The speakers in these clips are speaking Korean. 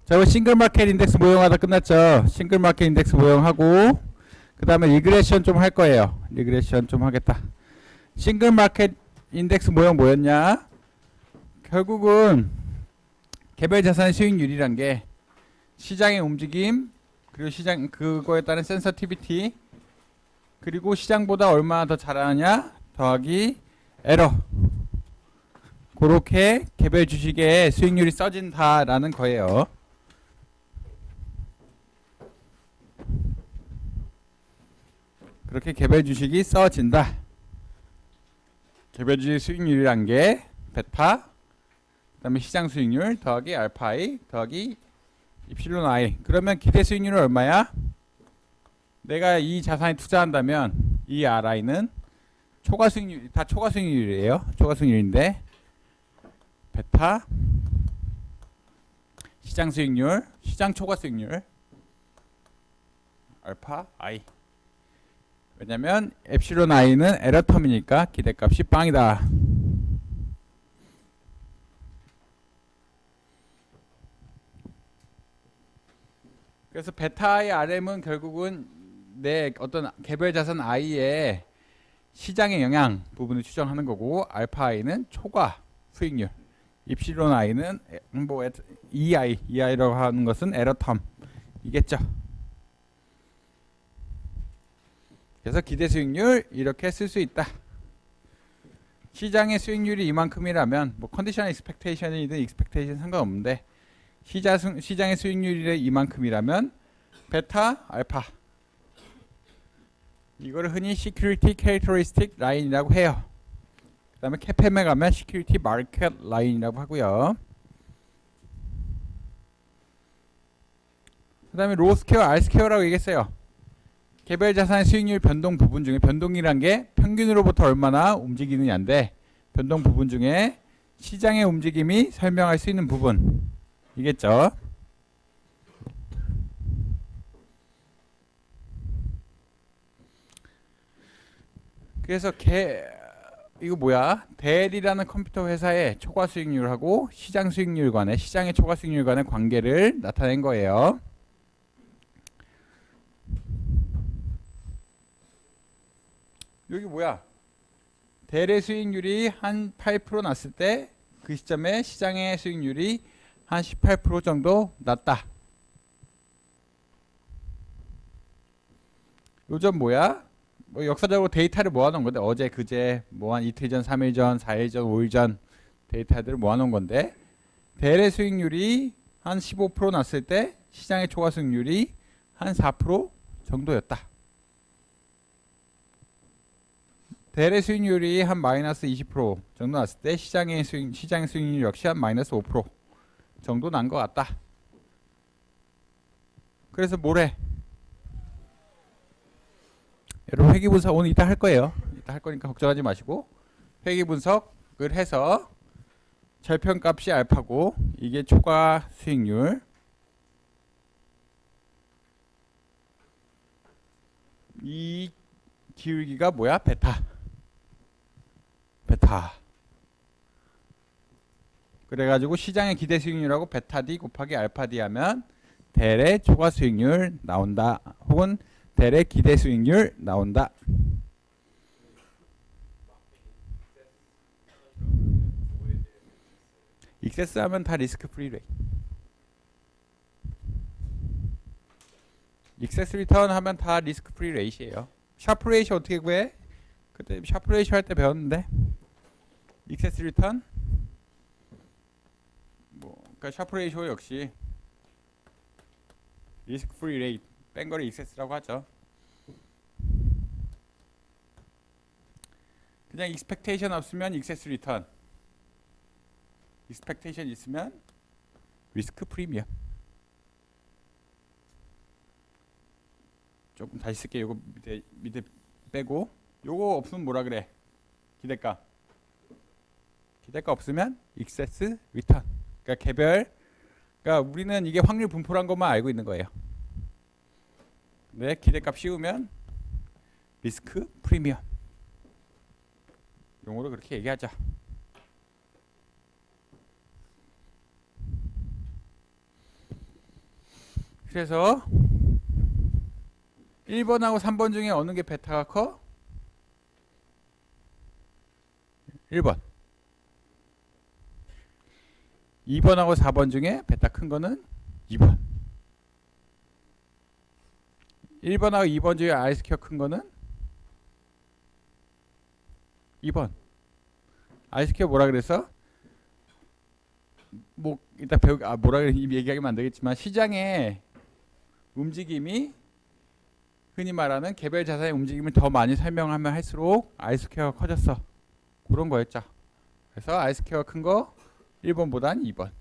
자, 이거 싱글 마켓 인덱스 모형하다 끝났죠. 싱글 마켓 인덱스 모형하고 그 다음에 리그레션 좀 할 거예요. 리그레션 좀 하겠다. 싱글 마켓 인덱스 모형 뭐였냐? 결국은 개별 자산의 수익률이란 게 시장의 움직임, 그리고 시장 그거에 따른 센서티비티, 그리고 시장보다 얼마나 더 잘하느냐 더하기 에러. 그렇게 개별 주식의 수익률이 써진다라는 거예요. 그렇게 개별 주식이 써진다. 개별 주식 수익률이란 게 베타, 그다음에 시장 수익률 더하기 알파 i 더하기 입실론 i. 그러면 기대 수익률은 얼마야? 내가 이 자산에 투자한다면 이 RI는 초과 수익률, 다 초과 수익률이에요. 초과 수익률인데 베타, 시장 수익률, 시장 초과 수익률 알파 i. 왜냐면 엡실론 i는 에러 텀이니까 기대값이 빵이다. 그래서 베타의 RM은 결국은 내 어떤 개별 자산 i의 시장의 영향 부분을 추정하는 거고, 알파 i는 초과 수익률, 입실론 i는 뭐 EI라고 하는 것은 에러 텀이겠죠. 그래서 기대 수익률 이렇게 쓸 수 있다. 시장의 수익률이 이만큼이라면 뭐 컨디셔널 익스펙테이션이든 익스펙테이션 상관없는데 시장의 수익률이 이만큼이라면 베타 알파, 이거를 흔히 시큐리티 캐릭터리스틱 라인이라고 해요. 그 다음에 캐팸에 가면 시큐리티 마켓 라인이라고 하고요. 그 다음에 로 스퀘어, R 스퀘어라고 얘기했어요. 개별 자산의 수익률 변동 부분 중에, 변동이란 게 평균으로부터 얼마나 움직이느냐인데, 변동 부분 중에 시장의 움직임이 설명할 수 있는 부분이겠죠. 그래서 이거 뭐야? 델이라는 컴퓨터 회사의 초과 수익률하고 시장 수익률 간의, 시장의 초과 수익률 간의 관계를 나타낸 거예요. 여기 뭐야? 델의 수익률이 한 8% 났을 때 그 시점에 시장의 수익률이 한 18% 정도 났다. 요점 뭐야? 뭐 역사적으로 데이터를 모아놓은 건데, 어제 그제 뭐 한 이틀 전, 3일 전, 4일 전, 5일 전 데이터들을 모아놓은 건데, 델의 수익률이 한 15% 났을 때 시장의 초과 수익률이 한 4% 정도였다. 델의 수익률이 한 마이너스 20% 정도 났을 때 시장의 수익률 역시 한 마이너스 5% 정도 난 것 같다. 그래서 뭐래? 여러분 회귀 분석 오늘 이따 할 거예요. 이따 할 거니까 걱정하지 마시고, 회귀 분석을 해서 절편값이 알파고 이게 초과 수익률, 이 기울기가 뭐야? 베타. 그래가지고 시장의 기대 수익률하고 베타 D 곱하기 알파 D 하면 델의 초과 수익률 나온다. 혹은 델의 기대 수익률 나온다. 익세스 하면 다 리스크 프리 레이트. 익세스 리턴 하면 다 리스크 프리 레이시에요. 샤프 레이시 어떻게 구해? 그때 샤프 레이시 할 때 배웠는데, 익세스 리턴 그러니까 샤프 레이쇼 역시 리스크 프리 레이트 뺀 거를 익세스라고 하죠. 그냥 익스펙테이션 없으면 익세스 리턴, 익스펙테이션 있으면 리스크 프리미엄. 조금 다시 쓸게. 요거 밑에 빼고, 요거 없으면 뭐라 그래? 기대가 없으면 익세스 리턴. 그러니까 그러니까 우리는 이게 확률 분포란 것만 알고 있는 거예요. 근데 기대값 씌우면 리스크 프리미엄. 용어로 그렇게 얘기하자. 그래서 1번하고 3번 중에 어느 게 베타가 커? 1번. 2번하고 4번 중에 베타 큰 거는 2번. 1번하고 2번 중에 R 스퀘어 큰 거는 2번. R 스퀘어 뭐라 그래서? 뭐 이따 뭐라 그래 이미 얘기하면 안 되겠지만 시장의 움직임이 흔히 말하는 개별 자산의 움직임을 더 많이 설명하면 할수록 R 스퀘어가 커졌어. 그런 거였죠. 그래서 R 스퀘어가 큰 거 1번보단 2번.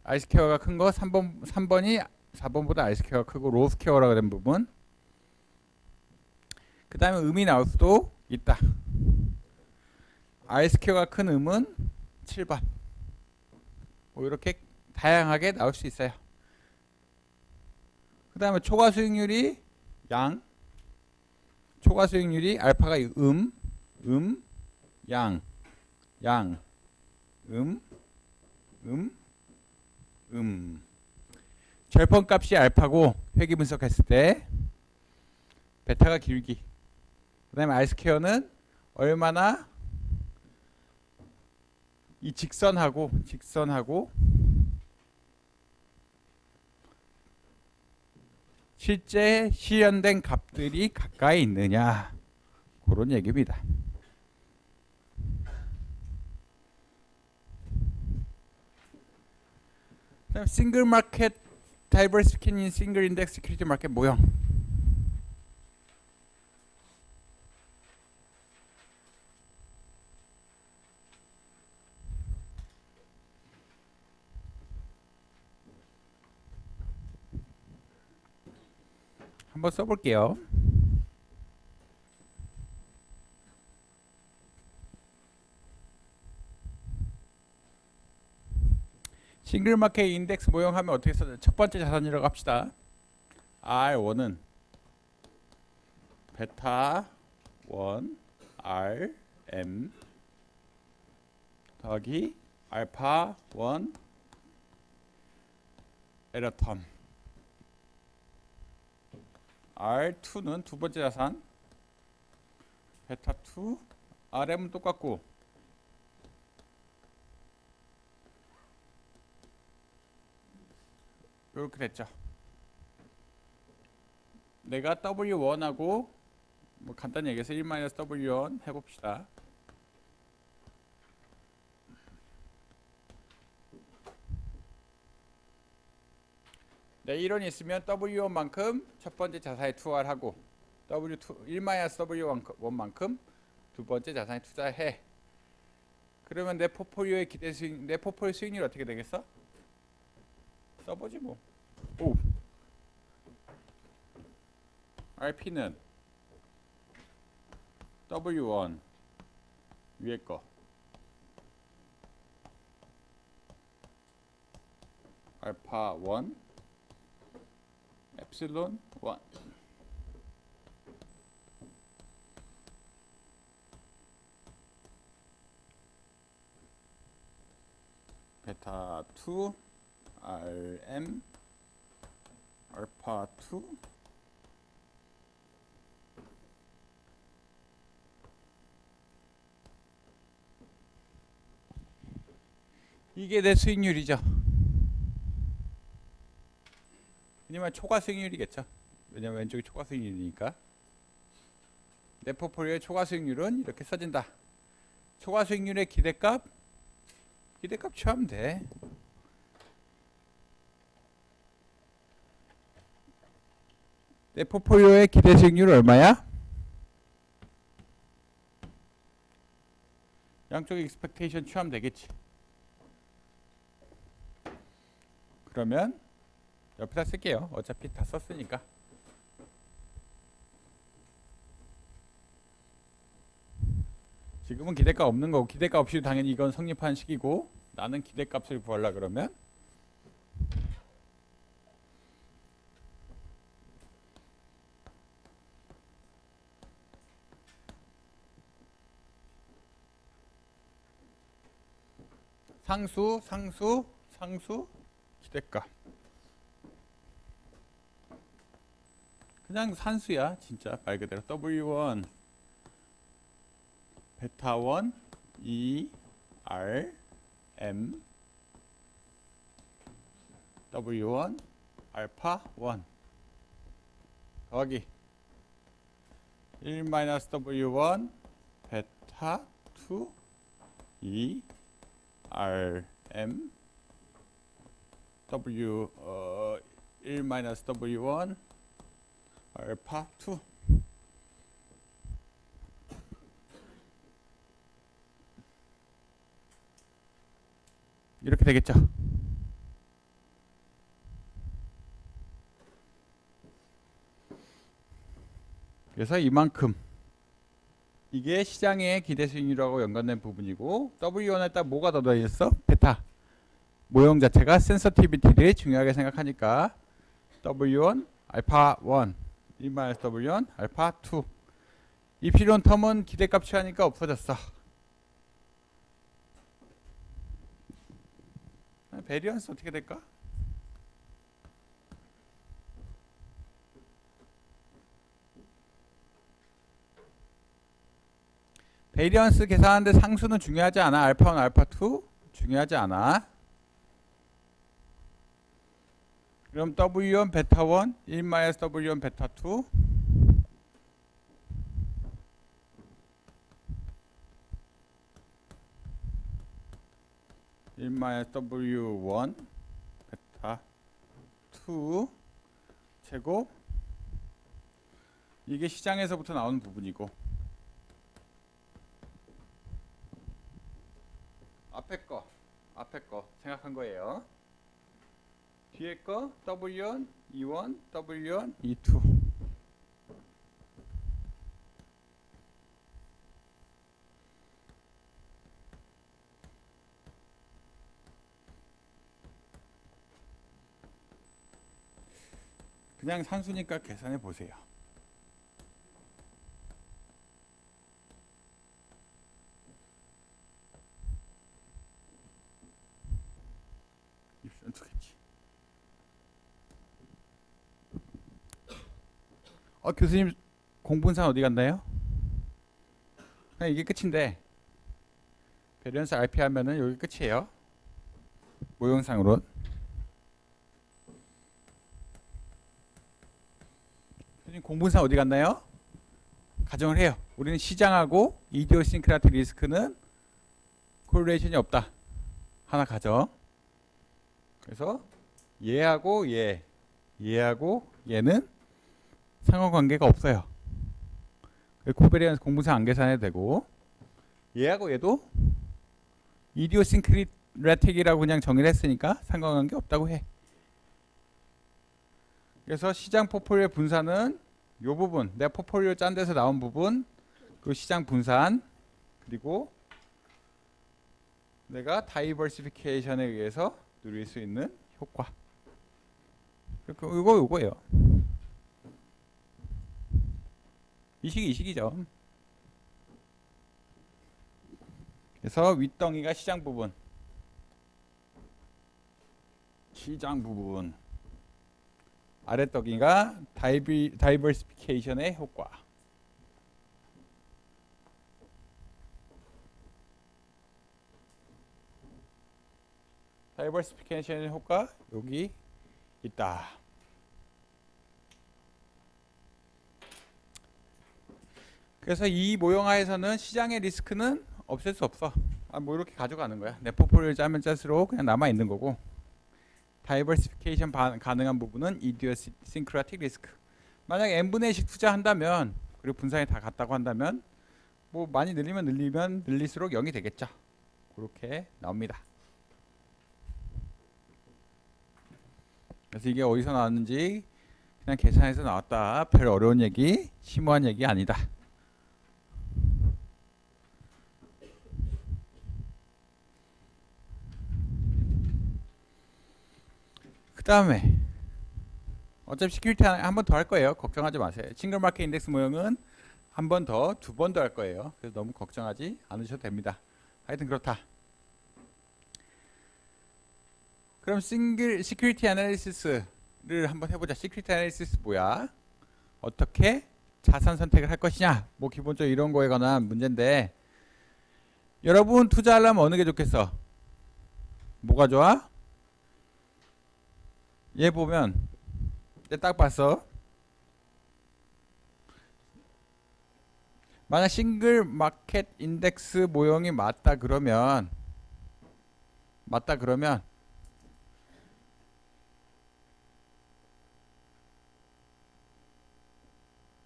R 스퀘어가 큰 거 3번이 4번보다 R 스퀘어가 크고 로 스퀘어라고 된 부분. 그 다음에 음이 나올 수도 있다. R 스퀘어가 큰 음은 7번. 뭐 이렇게 다양하게 나올 수 있어요. 그 다음에 초과 수익률이 양. 초과 수익률이 알파가 양, 절편값이 알파고 회귀 분석했을 때 베타가 기울기. 그 다음에 R 스퀘어는 얼마나 이 직선하고 실제 실현된 값들이 가까이 있느냐, 그런 얘기입니다. 그다음 싱글 마켓 다이버시피케이션 싱글 인덱스 시큐리티 마켓 모형. 한번 써볼게요. 싱글 마켓 인덱스 모형하면 어떻게 써요? 첫 번째 자산이라고 합시다. R1은 베타 1 RM 더하기 알파 1 에러 텀. R2는 두 번째 자산 베타 2 RM은 똑같고 이렇게 됐죠. 내가 W1하고 뭐 간단히 얘기해서 1-W1 해봅시다. 네, 1원이 있으면 W1만큼 첫 번째 자산에 투자를 하고 W2 1-W1만큼 두 번째 자산에 투자해. 그러면 내 포폴리오의 기대 수익, 내 포폴리오 수익률이 어떻게 되겠어? 써보지 뭐. 오. RP는 W1 위에 거 알파 1 엡실론 1 베타 2 RM 알파 2 이게 내 수익률이죠. 왜냐면 초과 수익률이겠죠. 왜냐면 왼쪽이 초과 수익률이니까. 내 포폴리오의 초과 수익률은 이렇게 써진다. 초과 수익률의 기대값 취하면 돼. 내 포폴리오의 기대 수익률 얼마야? 양쪽에 익스펙테이션 취하면 되겠지. 그러면 옆에다 쓸게요. 어차피 다 썼으니까. 지금은 기대값 없는 거고 기대값 없이 당연히 이건 성립한 식이고 나는 기대값을 구하려 그러면 상수 기대값 그냥 산수야 진짜 말 그대로. W1 베타 1 E R M W1 알파 1 더하기 1 마이너스 W1 베타 2 E R M W 1 마이너스 W1 알파 2 이렇게 되겠죠. 그래서 이만큼 이게 시장의 기대 수익률하고 연관된 부분이고 W1에 딱 뭐가 더 들어있어? 베타 모형 자체가 센서티비티를 중요하게 생각하니까 W1 알파 1 1 W1 알파 2 이 필요한 텀은 기대값 취하니까 없어졌어. 베리언스 어떻게 될까? 베리언스 계산하는데 상수는 중요하지 않아. 알파 1, 알파 2 중요하지 않아. 그럼 W1 베타 1 1 마이너스 W1 베타 2 1 마이너스 W1 베타 2 제곱 이게 시장에서부터 나오는 부분이고 앞에 거 생각한 거예요. 뒤에 거 W1 E1 W1 E2 그냥 산수니까 계산해 보세요. 입선 두겠지. 교수님 공분산 어디 갔나요? 그냥 이게 끝인데 베리언스 RP 하면은 여기 끝이에요. 모형상으로. 교수님 공분산 어디 갔나요? 가정을 해요. 우리는 시장하고 이디오싱크라틱 리스크는 콜레이션이 없다. 하나 가정. 그래서 얘하고 얘하고 얘는 상호관계가 없어요. 코베리언스 공분산 안 계산해도 되고 얘하고 얘도 이디오싱크라틱이라고 그냥 정의를 했으니까 상관관계 없다고 해. 그래서 시장 포폴리오 분산은 요 부분, 내 포폴리오 짠 데서 나온 부분, 그 시장 분산, 그리고 내가 다이버시피케이션에 의해서 누릴 수 있는 효과. 요거예요. 이 식이죠. 그래서 윗덩이가 시장 부분, 아랫덩이가 다이버시피케이션의 효과. 다이버시피케이션의 효과 여기 있다. 그래서 이 모형화에서는 시장의 리스크는 없앨 수 없어. 뭐 이렇게 가져가는 거야. 내 포폴리오를 짜면 짤수록 그냥 남아 있는 거고. 다이버시피케이션 가능한 부분은 이디오싱크라틱 리스크. 만약에 n분의 1씩 투자한다면 그리고 분산이 다 같다고 한다면 뭐 많이 늘리면 늘릴수록 0이 되겠죠. 그렇게 나옵니다. 그래서 이게 어디서 나왔는지 그냥 계산해서 나왔다. 별 어려운 얘기, 심오한 얘기 아니다. 그 다음에 어차피 시큐리티 한 번 더 할 거예요. 걱정하지 마세요. 싱글 마켓 인덱스 모형은 한 번 더, 두 번 더 할 거예요. 그래서 너무 걱정하지 않으셔도 됩니다. 하여튼 그렇다. 그럼 시큐리티 애널리시스를 한번 해보자. 시큐리티 애널리시스 뭐야? 어떻게 자산 선택을 할 것이냐, 뭐 기본적으로 이런 거에 관한 문제인데, 여러분 투자하려면 어느 게 좋겠어? 뭐가 좋아? 얘 보면 딱 봤어. 만약 싱글 마켓 인덱스 모형이 맞다 그러면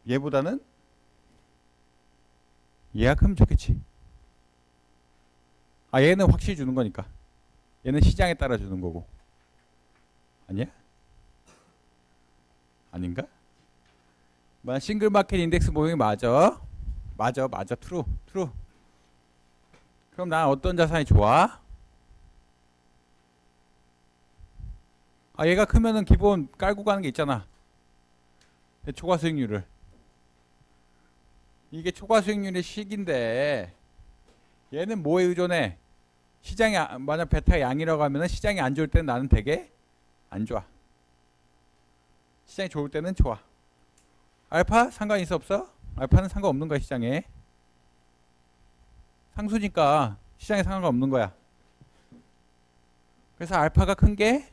얘보다는 얘가 크면 좋겠지. 아, 얘는 확실히 주는 거니까. 얘는 시장에 따라 주는 거고. 아니야? 아닌가? 만약 싱글 마켓 인덱스 모형이 맞아. 트루. 그럼 난 어떤 자산이 좋아? 아, 얘가 크면은 기본 깔고 가는 게 있잖아. 초과 수익률을. 이게 초과 수익률의 식인데, 얘는 뭐에 의존해? 시장이 만약 베타 양이라고 하면은 시장이 안 좋을 때는 나는 되게 안 좋아. 시장이 좋을 때는 좋아. 알파 상관 있어 없어? 알파는 상관없는 거야. 시장에 상수니까 시장에 상관없는 거야. 그래서 알파가 큰 게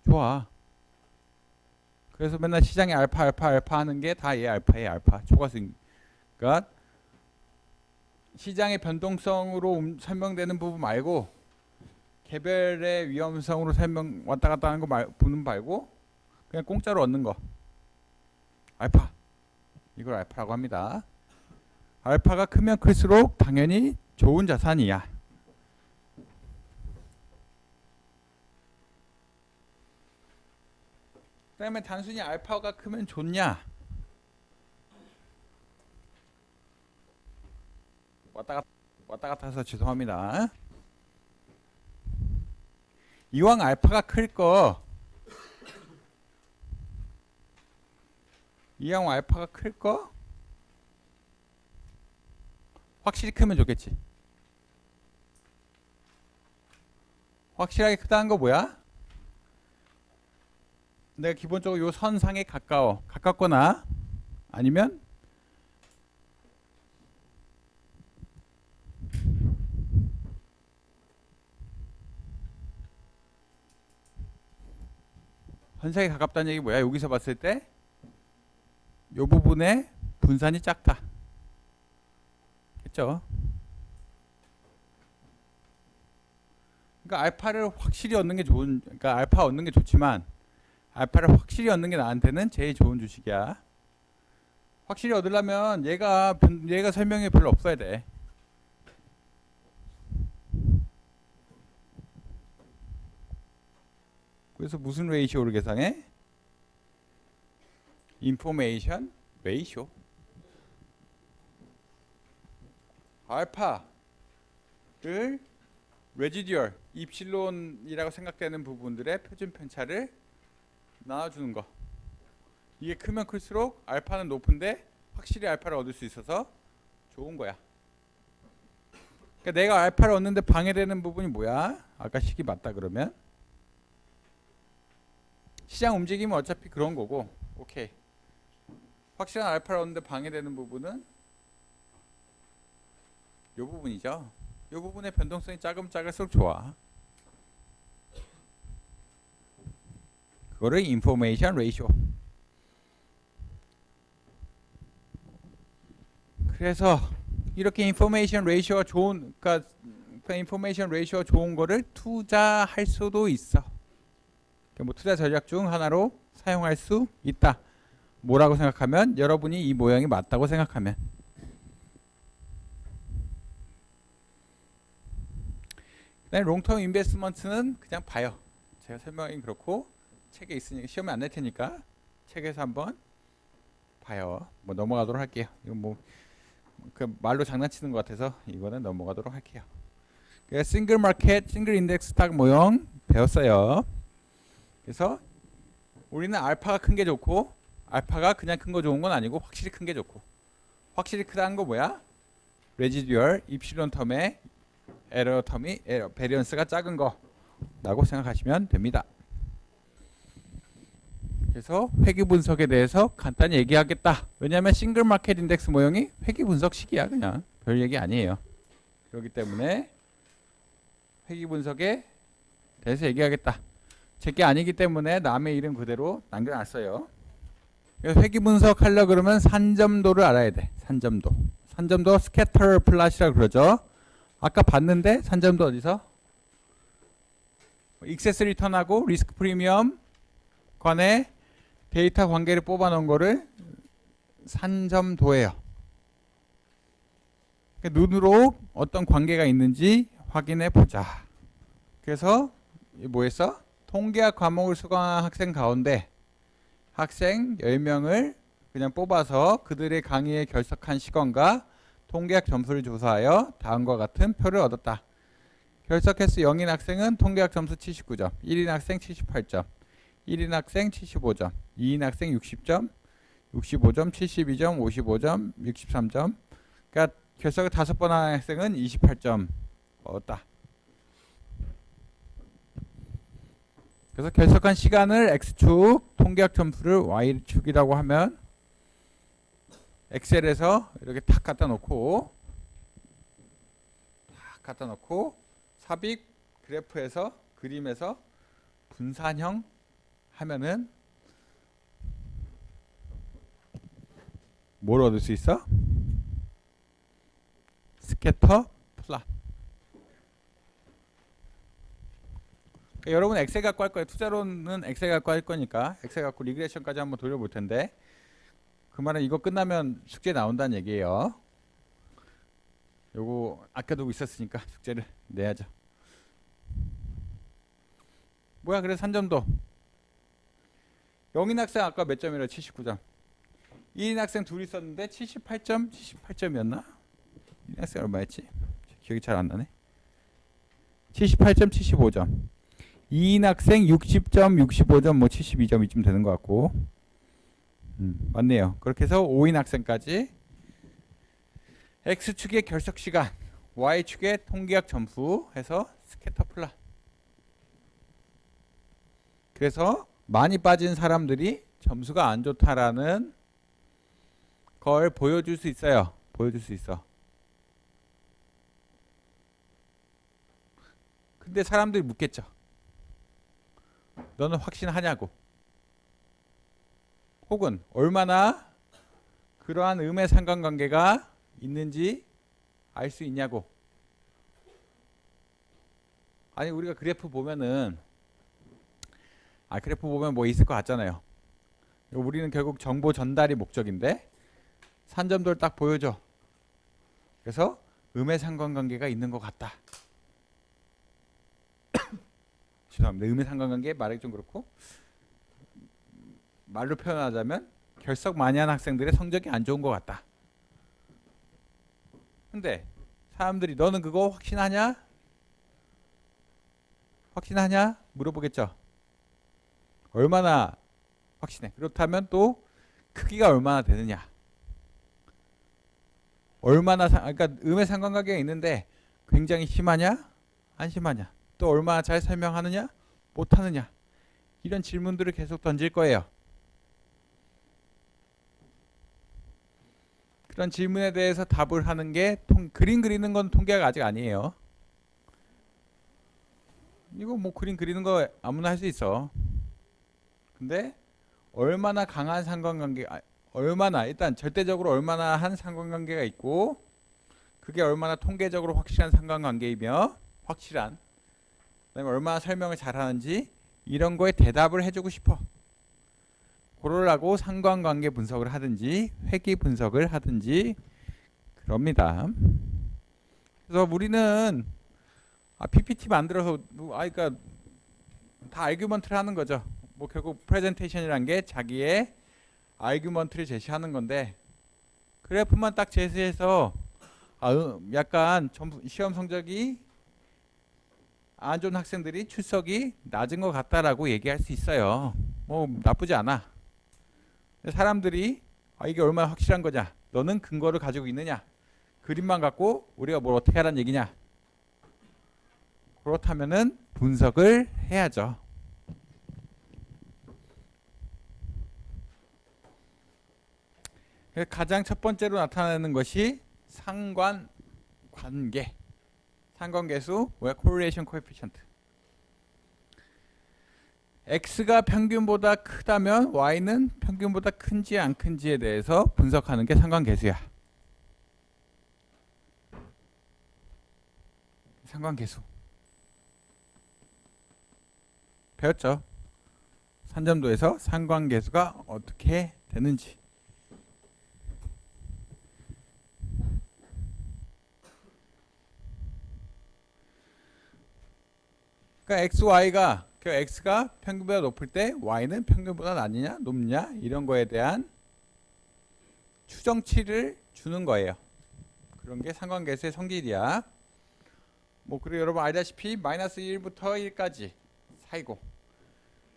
좋아. 그래서 맨날 시장에 알파 하는 게 다 얘 알파 초과수익. 그러니까 시장의 변동성으로 설명되는 부분 말고 개별의 위험성으로 설명 왔다 갔다 하는 거 부분 말고 그냥 공짜로 얻는 거. 알파. 이걸 알파라고 합니다. 알파가 크면 클수록 당연히 좋은 자산이야. 그 다음에 단순히 알파가 크면 좋냐? 왔다 갔다 해서 죄송합니다. 이왕 알파가 클 거 확실히 크면 좋겠지. 확실하게 크다는 거 뭐야? 내가 기본적으로 요 선상에 가깝거나 아니면 선상에 가깝다는 얘기 뭐야? 여기서 봤을 때 요 부분의 분산이 작다. 그렇죠? 그러니까 알파를 확실히 얻는 게 그러니까 알파 얻는 게 좋지만 알파를 확실히 얻는 게 나한테는 제일 좋은 주식이야. 확실히 얻으려면 얘가 설명이 별로 없어야 돼. 그래서 무슨 레이시오를 계산해? 인포메이션 레이시오. 알파를 레지듀얼 입실론이라고 생각되는 부분들의 표준 편차를 나눠주는 거. 이게 크면 클수록 알파는 높은데 확실히 알파를 얻을 수 있어서 좋은 거야. 그러니까 내가 알파를 얻는데 방해되는 부분이 뭐야? 아까 식이 맞다 그러면 시장 움직임은 어차피 그런 거고, 오케이. 확실한 알파를 얻는데 방해되는 부분은 이 부분이죠. 이 부분의 변동성이 작을수록 좋아. 그거를 인포메이션 레이쇼. 그래서 이렇게 인포메이션 레이쇼가 좋은, 그러니까 인포메이션 레이쇼가 좋은 거를 투자할 수도 있어. 뭐 투자 전략 중 하나로 사용할 수 있다. 뭐라고 생각하면? 여러분이 이 모양이 맞다고 생각하면. 그다음에 롱텀 인베스트먼트는 그냥 봐요. 제가 설명하기 그렇고 책에 있으니까 시험에 안 낼 테니까 책에서 한번 봐요. 뭐 넘어가도록 할게요. 이건 뭐 그 말로 장난치는 것 같아서 이거는 넘어가도록 할게요. 싱글 마켓, 싱글 인덱스 스탁 모형 배웠어요. 그래서 우리는 알파가 큰 게 좋고, 알파가 그냥 큰 거 좋은 건 아니고 확실히 큰 게 좋고, 확실히 크다는 거 뭐야? 레지듀얼 입실론 텀의 에러 텀이 베리언스가 작은 거라고 생각하시면 됩니다. 그래서 회귀 분석에 대해서 간단히 얘기하겠다. 왜냐하면 싱글 마켓 인덱스 모형이 회귀 분석식이야. 그냥 별 얘기 아니에요. 그렇기 때문에 회귀 분석에 대해서 얘기하겠다. 제게 아니기 때문에 남의 이름 그대로 남겨놨어요. 그래서 회귀 분석 하려 그러면 산점도를 알아야 돼. 산점도. 산점도 스캐터 플롯이라 그러죠. 아까 봤는데 산점도 어디서? 익세스 리턴하고 리스크 프리미엄 간의 데이터 관계를 뽑아 놓은 거를 산점도예요. 눈으로 어떤 관계가 있는지 확인해 보자. 그래서 뭐 했어? 통계학 과목을 수강한 학생 가운데 학생 10명을 그냥 뽑아서 그들의 강의에 결석한 시간과 통계학 점수를 조사하여 다음과 같은 표를 얻었다. 결석 횟수 0인 학생은 통계학 점수 79점, 1인 학생 78점, 1인 학생 75점, 2인 학생 60점, 65점, 72점, 55점, 63점. 그러니까 결석을 5번 한 학생은 28점 얻었다. 그래서 결석한 시간을 X축, 통계학 점수를 Y축이라고 하면 엑셀에서 이렇게 탁 갖다 놓고 삽입 그래프에서 그림에서 분산형 하면은 뭘 얻을 수 있어? 스캐터 플롯. 그러니까 여러분 엑셀 갖고 할 거예요. 투자로는 엑셀 갖고 할 거니까 엑셀 갖고 리그레이션까지 한번 돌려볼 텐데 그 말은 이거 끝나면 숙제 나온다는 얘기예요. 요거 아껴두고 있었으니까 숙제를 내야죠. 뭐야 그래서 산점도 0인 학생 아까 몇 점이라 79점 1인 학생 둘이 있었는데 78점이었나? 1인 학생 얼마였지? 기억이 잘 안 나네. 78점 75점 2인 학생 60점 65점 뭐 72점 이쯤 되는 것 같고 맞네요. 그렇게 해서 5인 학생까지 X축의 결석 시간 Y축의 통계학 점수 해서 스캐터 플롯. 그래서 많이 빠진 사람들이 점수가 안 좋다라는 걸 보여줄 수 있어요. 보여줄 수 있어. 근데 사람들이 묻겠죠. 너는 확신하냐고. 혹은 얼마나 그러한 음의 상관관계가 있는지 알 수 있냐고. 아니 우리가 그래프 보면은 그래프 보면 뭐 있을 것 같잖아요. 우리는 결국 정보 전달이 목적인데 산점도를 딱 보여줘. 그래서 음의 상관관계가 있는 것 같다. 죄송합니다. 음의 상관관계 말하기 좀 그렇고 말로 표현하자면 결석 많이 한 학생들의 성적이 안 좋은 것 같다. 근데 사람들이 너는 그거 확신하냐? 확신하냐? 물어보겠죠. 얼마나 확신해? 그렇다면 또 크기가 얼마나 되느냐? 얼마나 그러니까 음의 상관관계가 있는데 굉장히 심하냐? 안 심하냐? 또 얼마나 잘 설명하느냐? 못하느냐? 이런 질문들을 계속 던질 거예요. 그런 질문에 대해서 답을 하는 게 그림 그리는 건 통계학 아직 아니에요. 이거 뭐 그림 그리는 거 아무나 할 수 있어. 근데 얼마나 강한 상관관계, 얼마나 일단 절대적으로 얼마나 한 상관관계가 있고 그게 얼마나 통계적으로 확실한 상관관계이며 확실한 그다음에 얼마나 설명을 잘하는지 이런 거에 대답을 해주고 싶어. 그러려고 상관관계 분석을 하든지 회귀 분석을 하든지 그럽니다. 그래서 우리는 PPT 만들어서 그러니까 다 아규먼트를 하는 거죠. 뭐 결국 프레젠테이션이란 게 자기의 아규먼트를 제시하는 건데 그래프만 딱 제시해서 약간 시험 성적이 안 좋은 학생들이 출석이 낮은 것 같다라고 얘기할 수 있어요. 뭐 나쁘지 않아. 사람들이 이게 얼마나 확실한 거냐? 너는 근거를 가지고 있느냐? 그림만 갖고 우리가 뭘 어떻게 하라는 얘기냐? 그렇다면은 분석을 해야죠. 가장 첫 번째로 나타나는 것이 상관관계. 상관계수 뭐야? correlation coefficient. x가 평균보다 크다면 y는 평균보다 큰지 안 큰지에 대해서 분석하는 게 상관계수야. 상관계수 배웠죠? 산점도에서 상관계수가 어떻게 되는지. 그러니까 x가 평균보다 높을 때 y는 평균보다 낮느냐 높느냐 이런 거에 대한 추정치를 주는 거예요. 그런 게 상관계수의 성질이야. 뭐 그리고 여러분 알다시피 마이너스 1부터 1까지 사이고,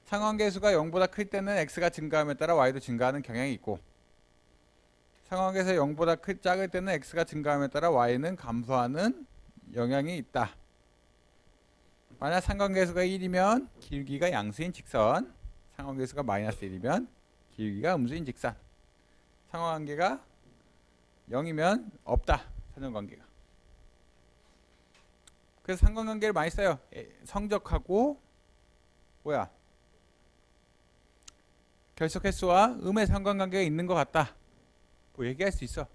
상관계수가 0보다 클 때는 x가 증가함에 따라 y도 증가하는 경향이 있고, 상관계수가 0보다 작을 때는 x가 증가함에 따라 y는 감소하는 영향이 있다. 만약 상관계수가 1이면 기울기가 양수인 직선, 상관계수가 마이너스 1이면 기울기가 음수인 직선, 상관관계가 0이면 없다. 사정관계가. 그래서 상관관계를 많이 써요. 성적하고 뭐야? 결석 횟수와 음의 상관관계가 있는 것 같다. 뭐 얘기할 수 있어.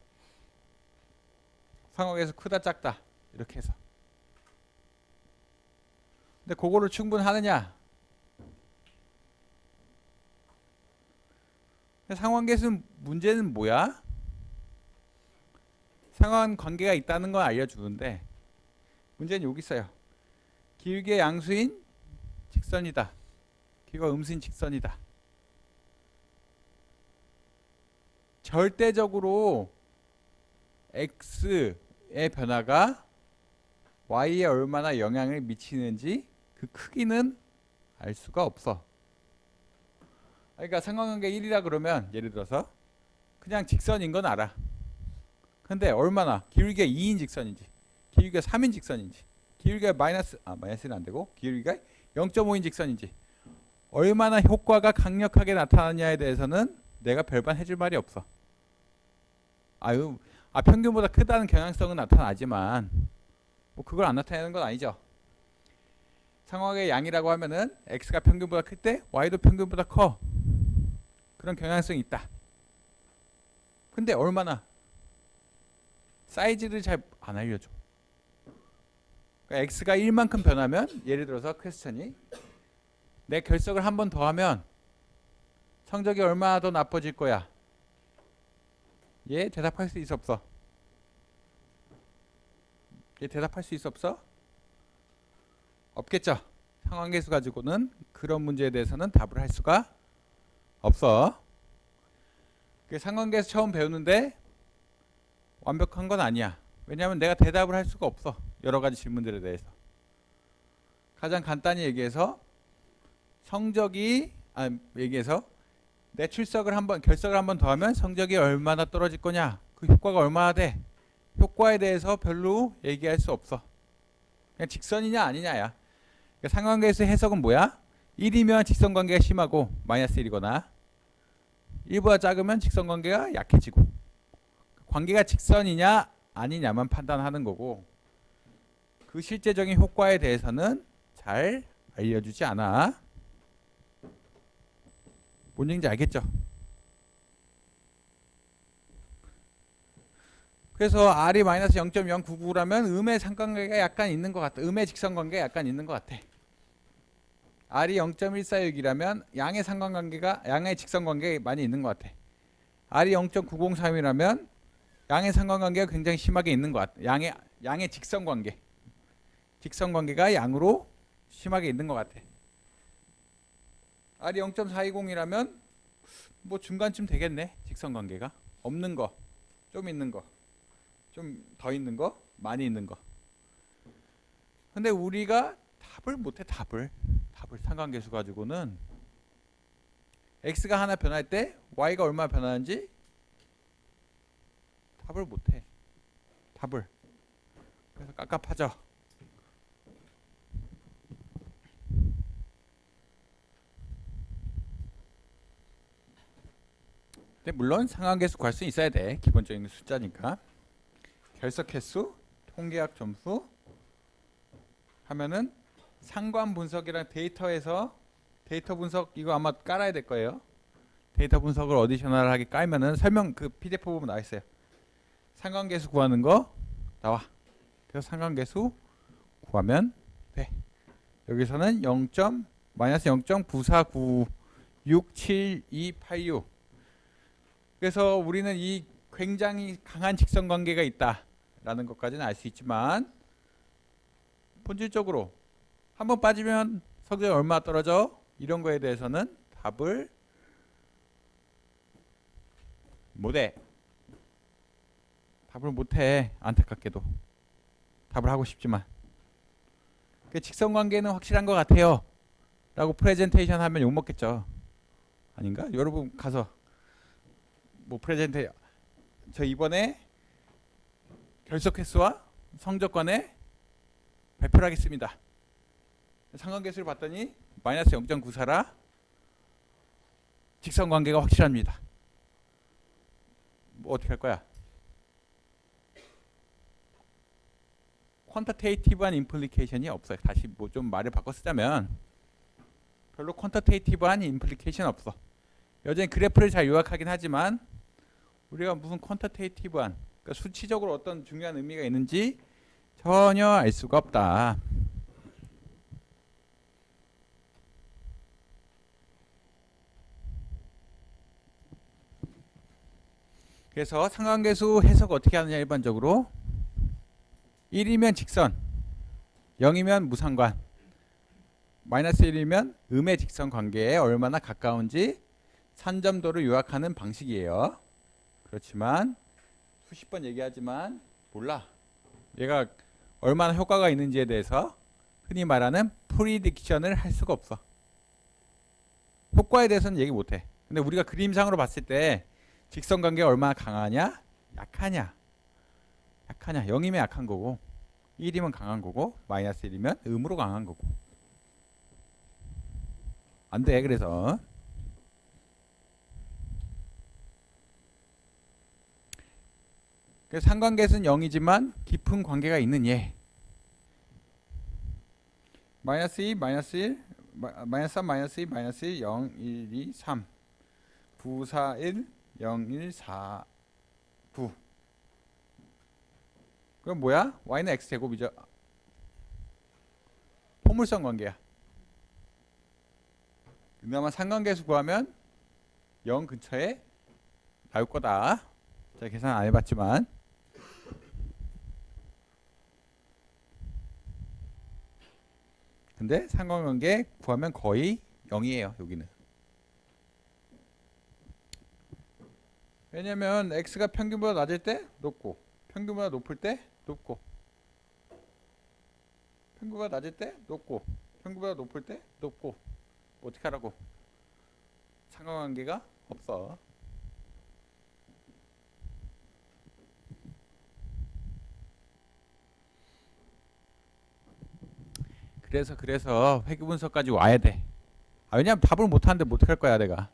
상관계수 크다 작다 이렇게 해서. 근데 그거를 충분하느냐? 상관계수 문제는 뭐야? 상관관계가 있다는 건 알려주는데 문제는 여기 있어요. 기울기의 양수인 직선이다. 기울기가 음수인 직선이다. 절대적으로 x의 변화가 y에 얼마나 영향을 미치는지 그 크기는 알 수가 없어. 그러니까 상관관계 1이라 그러면 예를 들어서 그냥 직선인 건 알아. 근데 얼마나 기울기가 2인 직선인지, 기울기가 3인 직선인지, 기울기가 마이너스는 안 되고 기울기가 0.5인 직선인지 얼마나 효과가 강력하게 나타나냐에 대해서는 내가 별반 해줄 말이 없어. 평균보다 크다는 경향성은 나타나지만 뭐 그걸 안 나타내는 건 아니죠. 상황의 양이라고 하면은 x가 평균보다 클 때 y도 평균보다 커. 그런 경향성이 있다. 근데 얼마나? 사이즈를 잘 안 알려줘. 그러니까 x가 1만큼 변하면 예를 들어서 퀘스천이 내 결석을 한 번 더 하면 성적이 얼마나 더 나빠질 거야? 얘 대답할 수 있어 없어? 얘 대답할 수 있어 없어? 없겠죠. 상관계수 가지고는 그런 문제에 대해서는 답을 할 수가 없어. 상관계수 처음 배우는데 완벽한 건 아니야. 왜냐하면 내가 대답을 할 수가 없어. 여러 가지 질문들에 대해서. 가장 간단히 얘기해서 내 결석을 한 번 더 하면 성적이 얼마나 떨어질 거냐, 그 효과가 얼마나 돼, 효과에 대해서 별로 얘기할 수 없어. 그냥 직선이냐 아니냐야. 그러니까 상관계수의 해석은 뭐야? 1이면 직선관계가 심하고 마이너스 1이거나 1보다 작으면 직선관계가 약해지고, 관계가 직선이냐 아니냐만 판단하는 거고 그 실제적인 효과에 대해서는 잘 알려주지 않아. 뭔 얘기인지 알겠죠? 그래서 R이 마이너스 0.099라면 음의 상관관계가 약간 있는 것 같다. 음의 직선관계가 약간 있는 것 같아. R이 0.146이라면 양의 직선관계가 많이 있는 것 같아. R이 0.903이라면 양의 상관관계가 굉장히 심하게 있는 것 같아. 양의 직선관계가 양으로 심하게 있는 것 같아. R이 0.420이라면 뭐 중간쯤 되겠네. 직선관계가 없는 거, 좀 있는 거, 좀 더 있는 거, 많이 있는 거. 근데 우리가 답을 못해. 답을 상관계수 가지고는 x가 하나 변할 때 y가 얼마나 변하는지 답을 못해. 그래서 깝깝하죠. 근데 물론 상한계수 구할 수 있어야 돼. 기본적인 숫자니까. 결석 횟수, 통계학 점수 하면은 상관 분석이랑 데이터에서 데이터 분석 이거 아마 깔아야 될 거예요. 데이터 분석을 어디셔널하게 깔면은 설명 그 PDF 보면 나와 있어요. 상관계수 구하는 거 나와. 그래서 상관계수 구하면 돼. 여기서는 0. 마이너스 0.94967286. 그래서 우리는 이 굉장히 강한 직선 관계가 있다라는 것까지는 알 수 있지만 본질적으로 한번 빠지면 성적이 얼마 떨어져? 이런 거에 대해서는 답을 못해. 답을 못해. 안타깝게도. 답을 하고 싶지만. 그 직선 관계는 확실한 것 같아요. 라고 프레젠테이션 하면 욕먹겠죠. 아닌가? 여러분 가서 뭐 프레젠테이션 저 이번에 결석 횟수와 성적관에 발표를 하겠습니다. 상관계수를 봤더니 마이너스 0.94라 직선 관계가 확실합니다. 뭐 어떻게 할 거야? 퀀터테이티브한 임플리케이션이 없어요. 다시 뭐 좀 말을 바꿔 쓰자면 별로 퀀터테이티브한 임플리케이션 없어. 여전히 그래프를 잘 요약하긴 하지만 우리가 무슨 퀀터테이티브한 그러니까 수치적으로 어떤 중요한 의미가 있는지 전혀 알 수가 없다. 그래서 상관계수 해석 어떻게 하느냐 일반적으로 1이면 직선 0이면 무상관 마이너스 1이면 음의 직선 관계에 얼마나 가까운지 산점도를 요약하는 방식이에요. 그렇지만 수십 번 얘기하지만 몰라. 얘가 얼마나 효과가 있는지에 대해서 흔히 말하는 프리딕션을 할 수가 없어. 효과에 대해서는 얘기 못해. 근데 우리가 그림상으로 봤을 때 직선 관계가 얼마나 강하냐? 약하냐? 약하냐? 0이면 약한 거고 1이면 강한 거고 마이너스 1이면 음으로 강한 거고 안 돼. 그래서 상관계수는 0이지만 깊은 관계가 있는 얘 마이너스 2, 마이너스 1, 마이너스 3, 마이너스 2, 마이너스 1, 0, 1, 2, 3 9, 4, 1, 0, 1, 4, 9 그럼 뭐야? y는 x제곱이죠. 포물선 관계야. 그나마 상관계수 구하면 0 근처에 나올 거다. 제가 계산 안 해봤지만 근데 상관관계 구하면 거의 0이에요. 여기는. 왜냐면 x가 평균보다 낮을 때 높고 평균보다 높을 때 높고 평균보다 낮을 때 높고 평균보다 높을 때 높고 어떻게 하라고? 상관관계가 없어. 그래서 회귀 분석까지 와야 돼. 왜냐면 답을 못하는데 뭐 어떡할 거야 내가.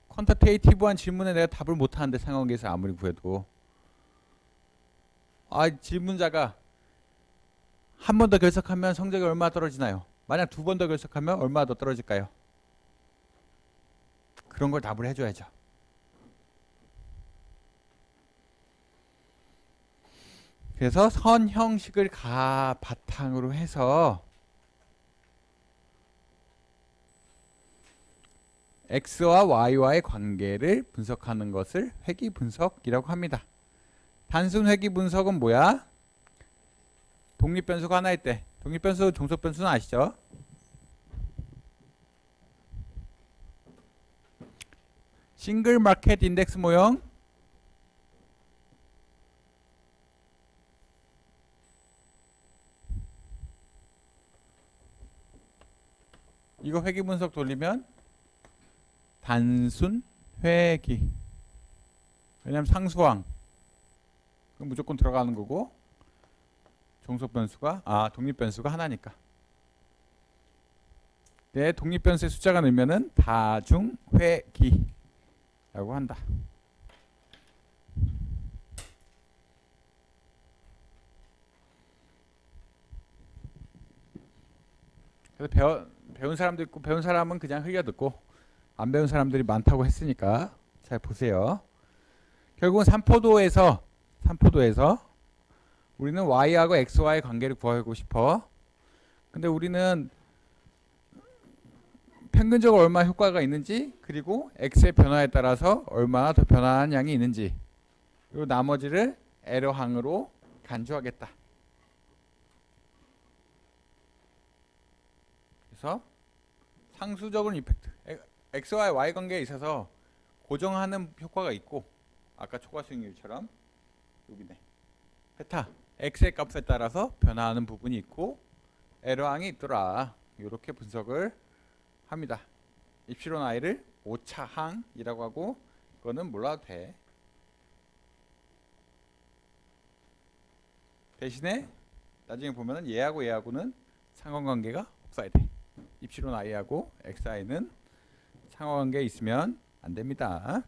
퀀터테이티브한 질문에 내가 답을 못하는데 상관관계에서 아무리 구해도 질문자가 한 번 더 결석하면 성적이 얼마 떨어지나요? 만약 두 번 더 결석하면 얼마 더 떨어질까요? 그런 걸 답을 해줘야죠. 그래서 선 형식을 바탕으로 해서 x와 y와의 관계를 분석하는 것을 회귀 분석이라고 합니다. 단순 회귀 분석은 뭐야? 독립변수가 하나일 때 독립변수, 종속변수는 아시죠? 싱글 마켓 인덱스 모형 이거 회귀 분석 돌리면 단순 회귀 왜냐면 상수항 그럼 무조건 들어가는 거고 종속변수가 독립변수가 하나니까 내 독립변수의 숫자가 늘면은 다중회귀 라고 한다. 그래서 배운 사람도 있고 배운 사람은 그냥 흘려듣고 안 배운 사람들이 많다고 했으니까 잘 보세요. 결국은 삼포도에서 우리는 y하고 x와의 관계를 구하고 싶어. 근데 우리는 평균적으로 얼마 효과가 있는지, 그리고 x의 변화에 따라서 얼마나 더 변화한 양이 있는지, 그리고 나머지를 에러항으로 간주하겠다. 그래서 상수적으로 이펙트, x와 y 관계에 있어서 고정하는 효과가 있고, 아까 초과 수익률처럼 여기네, 베타 x의 값에 따라서 변화하는 부분이 있고 에러항이 있더라. 이렇게 분석을 합니다. 입시론 i를 오차항이라고 하고, 그거는 몰라도 돼. 대신에 나중에 보면은 얘하고는 상관관계가 없어야 돼. 입시론 i하고 xi는 상관관계 있으면 안 됩니다.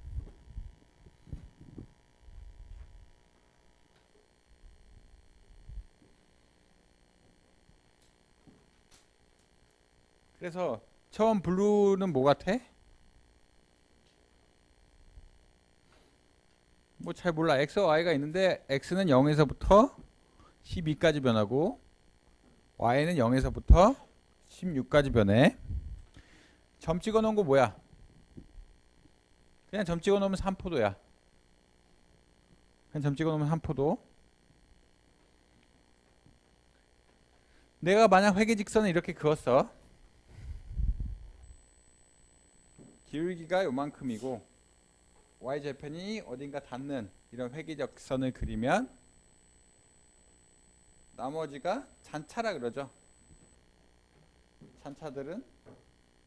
그래서 처음 블루는 뭐 같아? 뭐 잘 몰라. x와 y가 있는데 x는 0에서부터 12까지 변하고 y는 0에서부터 16까지 변해. 점 찍어 놓은 거 뭐야? 그냥 점 찍어 놓으면 3포도야. 그냥 점 찍어 놓으면 3포도. 내가 만약 회계직선을 이렇게 그었어. 기울기가 요만큼이고 y절편이 어딘가 닿는 이런 회계직선을 그리면 나머지가 잔차라 그러죠. 잔차들은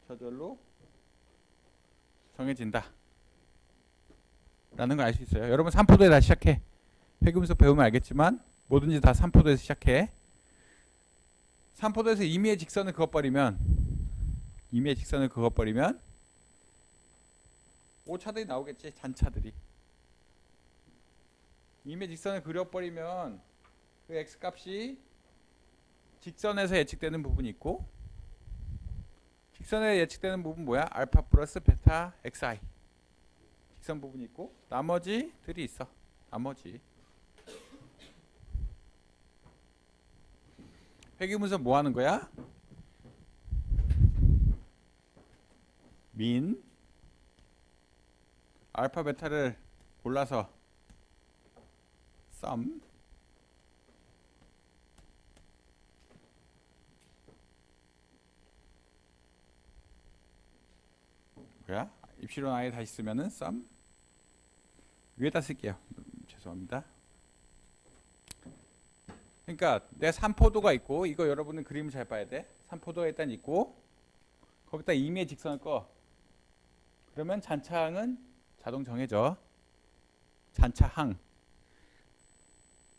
저절로 정해진다 라는 걸 알 수 있어요. 여러분 3포도에 다 시작해. 회계분석 배우면 알겠지만 뭐든지 다 3포도에서 시작해. 3포도에서 임의의 직선을 그어버리면 오차들이 나오겠지. 잔차들이. 임의 직선을 그려버리면 그 x값이 직선에서 예측되는 부분이 있고, 직선에 예측되는 부분 뭐야? 알파 플러스 베타 xi 직선 부분이 있고, 나머지들이 있어. 나머지 회계분석 뭐 하는 거야? 민 알파 베타를 골라서 sum 뭐야? 입시론 아예 다시 쓰면은 sum 위에다 쓸게요. 죄송합니다. 그러니까 내 3포도가 있고, 이거 여러분은 그림을 잘 봐야 돼. 3포도가 일단 있고 거기다 임의의 직선을 꺼. 그러면 잔차항은 자동 정해져. 잔차항.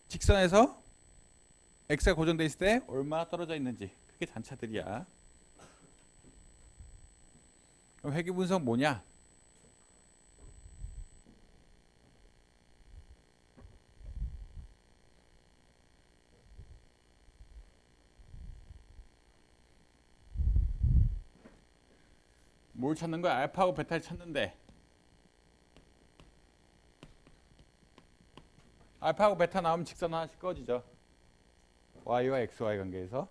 직선에서 x가 고정돼 있을 때 얼마나 떨어져 있는지, 그게 잔차들이야. 그럼 회계분석 뭐냐? 뭘 찾는 거야? 알파하고 베타를 찾는데, 알파하고 베타 나오면 직선 하나씩 꺼지죠. y와 xy 관계에서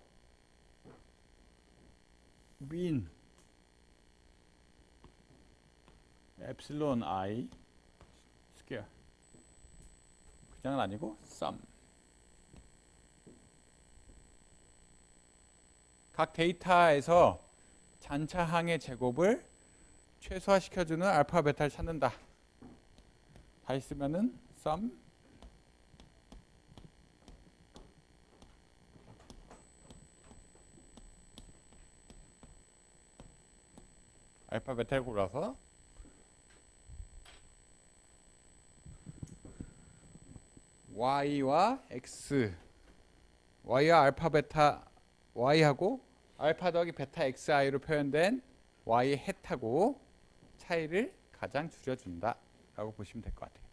민 엡실론 i 스퀘어, 그냥은 아니고 sum. 각 데이터에서 잔차항의 제곱을 최소화시켜주는 알파 베타를 찾는다. 다시 쓰면은 sum 알파 베타를 골라서 y와 x, y와 알파 베타, y하고 알파 더하기 베타 xi로 표현된 y의 헷하고 차이를 가장 줄여준다 라고 보시면 될 것 같아요.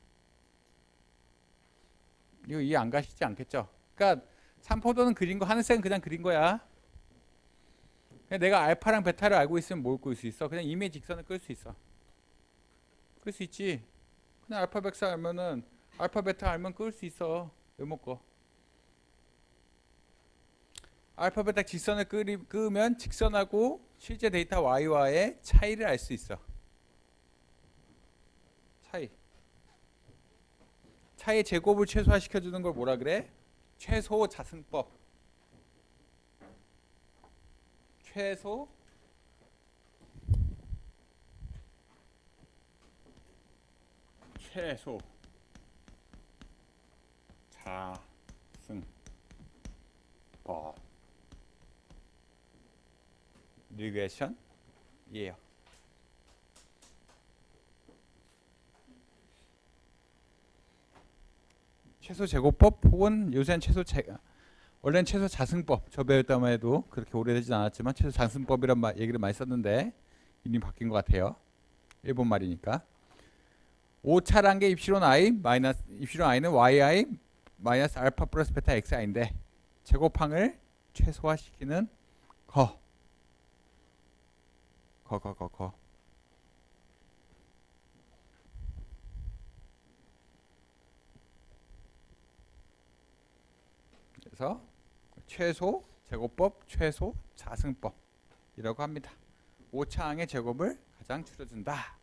이거 이해 안 가시지 않겠죠? 그러니까 삼포도는 그린 거, 하늘색은 그냥 그린 거야. 그냥 내가 알파랑 베타를 알고 있으면 뭘 끌 수 있어? 그냥 이미지 직선을 끌 수 있어. 끌 수 있지. 그냥 알파 베타 알면은 알파 베타 알면 끌 수 있어. 왜 못 꺼? 알파 베타 직선을 끄면 직선하고 실제 데이터 y와의 차이를 알 수 있어. 차이 제곱을 최소화시켜주는 걸 뭐라 그래? 최소 자승법. 최소 자승법 리그레션이에요. 최소 제곱법 혹은 요새는 원래는 최소 자승법, 저 배웠다만 해도 그렇게 오래되진 않았지만 최소 자승법이란 얘기를 많이 썼는데 이름이 바뀐 것 같아요. 일본 말이니까. 오차란 게 입시론 i 마이너스 입시론 i는 yi 마이너스 알파 플러스 베타 xi인데 제곱항을 최소화시키는 거. 그래서 최소 제곱법, 최소 자승법이라고 합니다. 오차항의 제곱을 가장 줄여준다.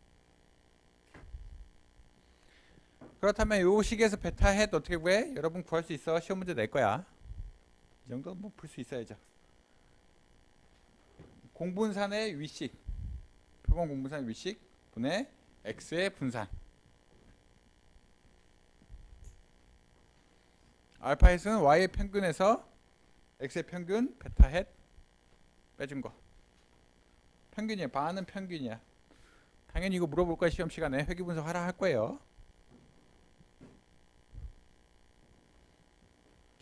그렇다면 요 식에서 베타 헷 어떻게 구해? 여러분 구할 수 있어. 시험 문제 낼 거야. 이 정도 뭐 풀 수 있어야죠. 공분산의 위식, 표본 공분산의 위식 분의 x의 분산. 알파 헷은 y의 평균에서 x의 평균, 베타 헷 빼준 거. 평균이야. 반은 평균이야. 당연히 이거 물어볼 거야. 시험 시간에 회귀 분석하라 할 거예요.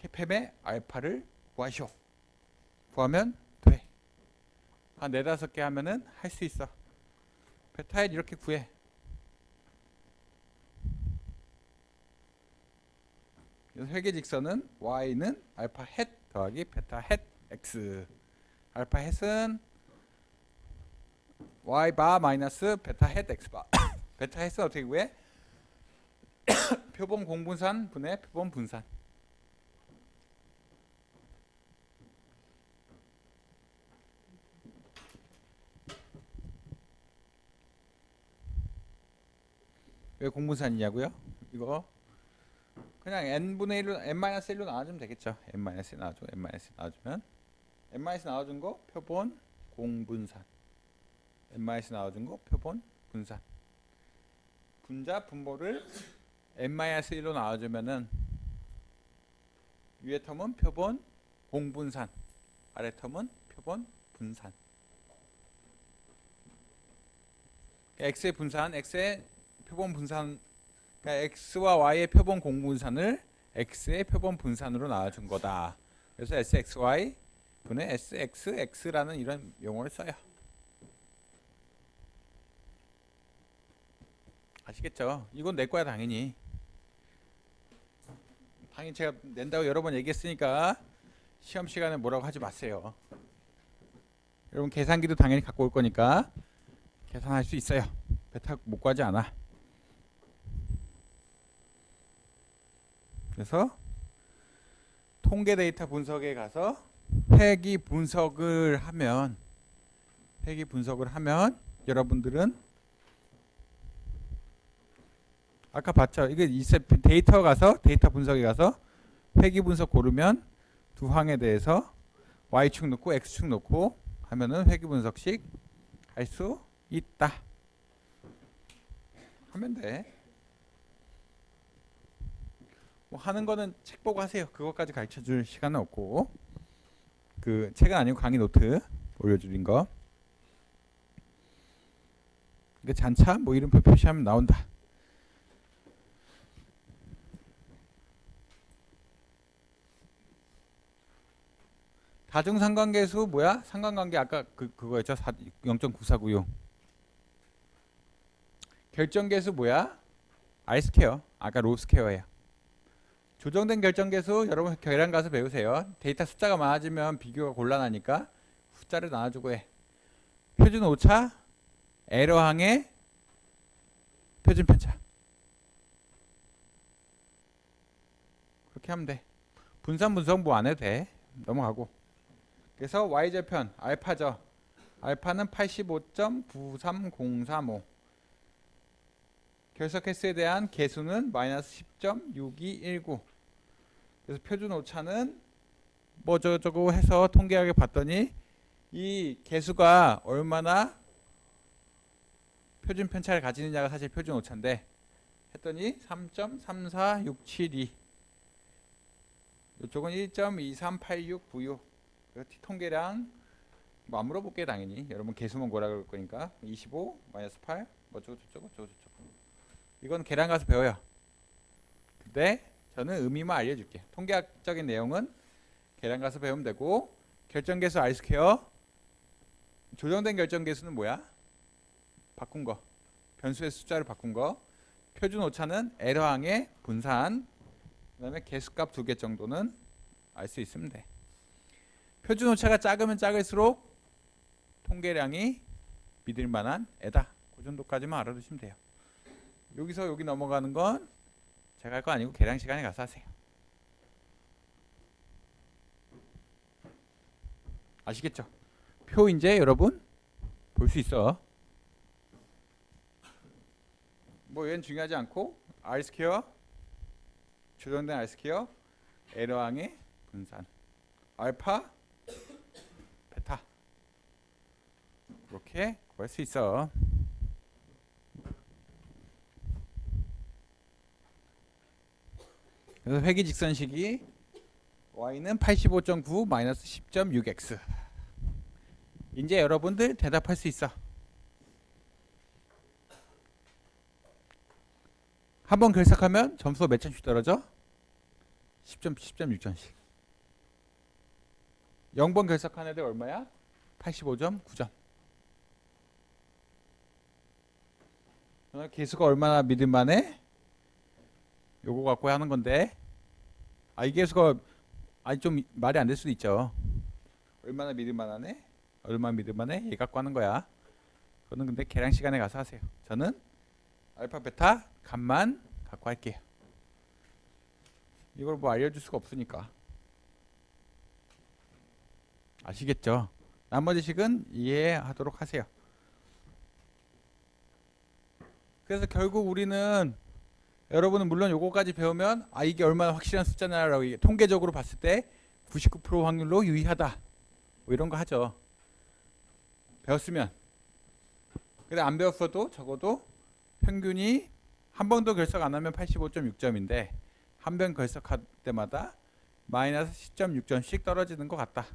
캐팸의 알파를 구하시오. 구하면 돼. 한 4-5개 하면은 할 수 있어. 베타헷 이렇게 구해. 그래서 회계직선은 y는 알파 헷 더하기 베타 헷 x. 알파 헷은 y 바 마이너스 베타 헷 x 바. 베타 헷은 어떻게 구해? 표본 공분산 분의 표본 분산. 왜 공분산이냐고요? 이거 그냥 n분의 1로 n-1로 나눠주면 되겠죠. n-1 나눠줘. n-1 나눠주면 n-1 나눠준 거 표본 공분산. n-1 나눠준 거 표본 분산. 분자 분모를 n-1로 나눠주면은 위의 텀은 표본 공분산, 아래 텀은 표본 분산. x의 분산, x의 표본 분산, 그러니까 x와 y의 표본 공분산을 x의 표본 분산으로 나눠준 거다. 그래서 sxy 분의 sxx라는 이런 용어를 써요. 아시겠죠? 이건 내 거야 당연히. 당연히 제가 낸다고 여러 번 얘기했으니까 시험 시간에 뭐라고 하지 마세요. 여러분 계산기도 당연히 갖고 올 거니까 계산할 수 있어요. 베타 못 구하지 않아. 그래서 통계 데이터 분석에 가서 회귀 분석을 하면 여러분들은 아까 봤죠? 이게 데이터 분석에 가서 회귀 분석 고르면 두 항에 대해서 y축 넣고 x축 넣고 하면은 회귀 분석식 할 수 있다. 하면 돼. 뭐 하는 거는 책 보고 하세요. 그것까지 가르쳐 줄 시간은 없고. 그 책은 아니고 강의 노트 올려드린 거. 그 잔차 뭐 이름표 표시하면 나온다. 다중상관계수 뭐야? 상관관계 아까 그거였죠. 0.9496. 결정계수 뭐야? R스퀘어. 아까 로스퀘어예요. 조정된 결정계수 여러분 계량 가서 배우세요. 데이터 숫자가 많아지면 비교가 곤란하니까 숫자를 나눠주고 해. 표준 오차, 에러항의 표준 편차. 그렇게 하면 돼. 분산 분석 뭐 안 해도 돼. 넘어가고. 그래서 y절편 알파죠. 알파는 85.93035. 결석 횟수에 대한 개수는 마이너스 10.6219. 그래서 표준 오차는 뭐 저거 해서 통계하게 봤더니 이 개수가 얼마나 표준 편차를 가지느냐가 사실 표준 오차인데 했더니 3.34672. 이쪽은 1.238696. 통계량 뭐 안 물어볼게 당연히. 여러분 개수만 뭐라 그럴 거니까 25 마이너스 8 뭐 저거. 이건 계량 가서 배워요. 근데 저는 의미만 알려줄게. 통계학적인 내용은 계량 가서 배우면 되고, 결정계수 R스퀘어, 조정된 결정계수는 뭐야? 바꾼 거. 변수의 숫자를 바꾼 거. 표준 오차는 에러항의 분산. 그 다음에 개수값 2개 정도는 알 수 있으면 돼. 표준 오차가 작으면 작을수록 통계량이 믿을 만한 애다. 그 정도까지만 알아두시면 돼요. 여기서 여기 넘어가는 건 제가 할 거 아니고 계량 시간에 가서 하세요. 아시겠죠? 표 이제 여러분 볼 수 있어. 뭐 얘는 중요하지 않고 R스퀘어, 조정된 R스퀘어, 에러항의 분산, 알파, 베타. 이렇게 구할 수 있어. 그래서 회기직선식이 y는 85.9 마이너스 10.6x. 이제 여러분들 대답할 수 있어. 한번 결석하면 점수가 몇 점씩 떨어져? 10.6점씩. 0번 결석한 애들 얼마야? 85.9점. 개수가 얼마나 믿을만해? 요거 갖고 하는 건데, 이 개수가 좀 말이 안 될 수도 있죠. 얼마나 믿을만하네? 얼마나 믿을만해? 얘 갖고 하는 거야. 그거는 근데 계량 시간에 가서 하세요. 저는 알파 베타 값만 갖고 할게요. 이걸 뭐 알려줄 수가 없으니까. 아시겠죠? 나머지 식은 이해하도록 하세요. 그래서 결국 우리는, 여러분은 물론 요거까지 배우면 이게 얼마나 확실한 숫자냐라고 통계적으로 봤을 때 99% 확률로 유의하다 뭐 이런 거 하죠. 배웠으면. 근데 안 배웠어도 적어도 평균이 한 번도 결석 안 하면 85.6점인데 한 번 결석할 때마다 마이너스 10.6점씩 떨어지는 것 같다.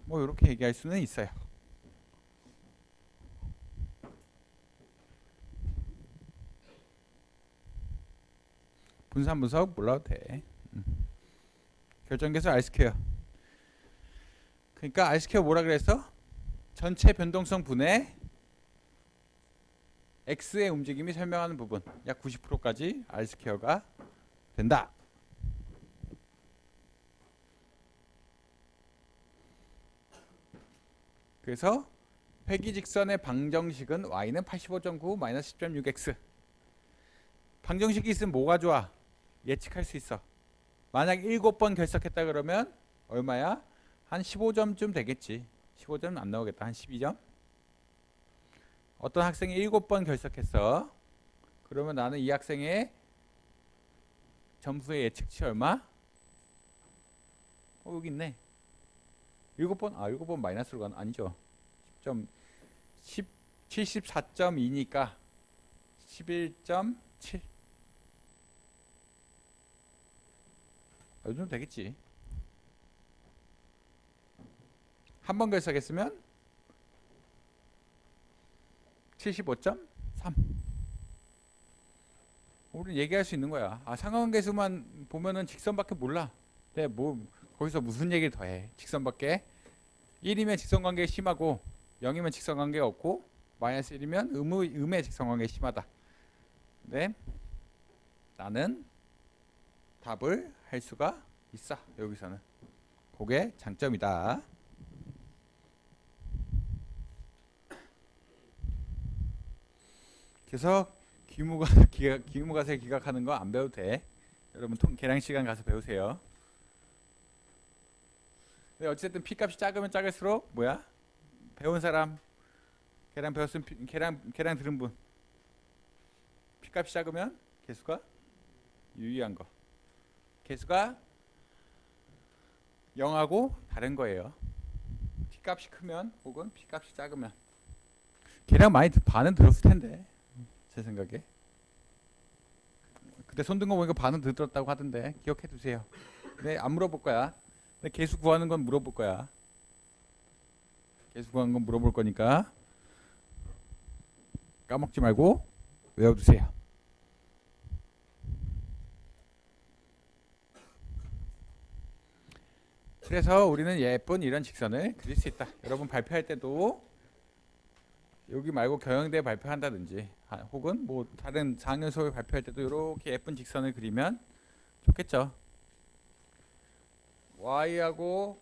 뭐 이렇게 얘기할 수는 있어요. 분산 분석 몰라도 돼. 결정계수 R스퀘어. 그러니까 R스퀘어 뭐라 그랬어? 전체 변동성 분의 X의 움직임이 설명하는 부분. 약 90%까지 R스퀘어가 된다. 그래서 회기직선의 방정식은 y는 85.9 마이너스 10.6x. 방정식이 있으면 뭐가 좋아? 예측할 수 있어. 만약 7번 결석했다 그러면 얼마야? 한 15점쯤 되겠지. 15점 안 나오겠다. 한 12점? 어떤 학생이 7번 결석했어. 그러면 나는 이 학생의 점수의 예측치 얼마? 여기 있네. 7번? 7번 마이너스로 가는 아니죠. 74.2니까 11.7. 이 정도 되겠지. 한 번 결석했으면 75.3. 우리 얘기할 수 있는 거야. 상관계수만 보면은 직선밖에 몰라. 근데 뭐 거기서 무슨 얘기를 더해? 직선밖에. 1이면 직선관계가 심하고 0이면 직선관계가 없고 마이너스 1이면 음의 직선관계 심하다. 네, 나는 답을 할 수가 있어. 여기서는 그게 장점이다. 그래서 기무가세 기각하는 거 안 배워도 돼. 여러분 계량 시간 가서 배우세요. 근데 어쨌든 p 값이 작으면 작을수록 뭐야? 배운 사람 계량 배웠으면 계량 들은 분 p 값이 작으면 개수가 유의한 거. 개수가 0하고 다른 거예요. p 값이 크면 혹은 p 값이 작으면 계량 많이 반은 들었을 텐데 제 생각에. 그때 손 든 거 보니까 반은 들었다고 하던데 기억해 두세요. 근데 안 물어볼 거야. 근데 개수 구하는 건 물어볼 거야. 개수 구하는 건 물어볼 거니까 까먹지 말고 외워두세요. 그래서 우리는 예쁜 이런 직선을 그릴 수 있다. 여러분 발표할 때도 여기 말고 경영대 발표한다든지 혹은 뭐 다른 4학년 수업에 발표할 때도 이렇게 예쁜 직선을 그리면 좋겠죠. y하고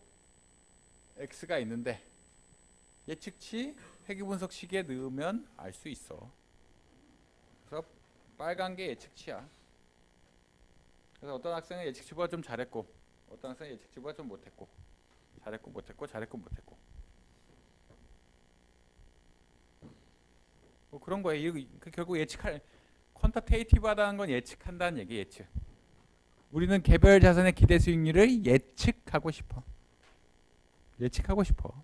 x가 있는데 예측치 회귀분석 시기에 넣으면 알 수 있어. 그래서 빨간 게 예측치야. 그래서 어떤 학생은 예측치보다 좀 잘했고 어떤 학생은 예측치보다 좀 못했고 잘했고 못했고 잘했고 못했고 뭐 그런 거예요. 결국 예측할 퀀터테이티브하다는 건 예측한다는 얘기. 예측. 우리는 개별 자산의 기대 수익률을 예측하고 싶어. 예측하고 싶어.